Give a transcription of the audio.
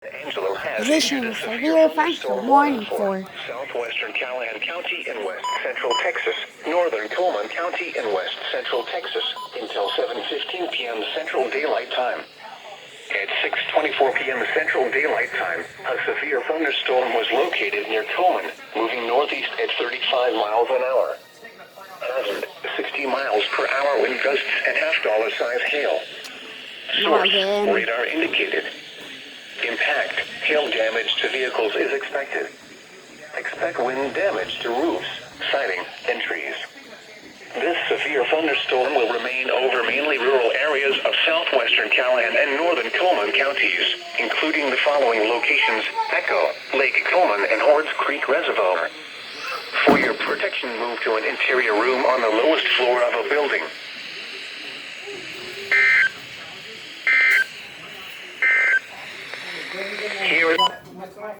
Angelo has Position issued a of severe severe thunderstorm warning for for southwestern Callahan County in west central Texas, northern Coleman County in west central Texas until 7:15 p.m. Central Daylight Time. At 6:24 p.m. Central Daylight Time, a severe thunderstorm was located near Coleman, moving northeast at 35 miles an hour. Hazard, 60 miles per hour wind gusts and half-dollar-size hail. Source, radar indicated. Impact, hail damage to vehicles is expected. Expect wind damage to roofs, siding, and trees. This severe thunderstorm will remain over mainly rural areas of southwestern Callahan and northern Coleman counties, including the following locations: Echo, Lake Coleman, and Horns Creek Reservoir. For your protection, move to an interior room on the lowest floor of a building. Here is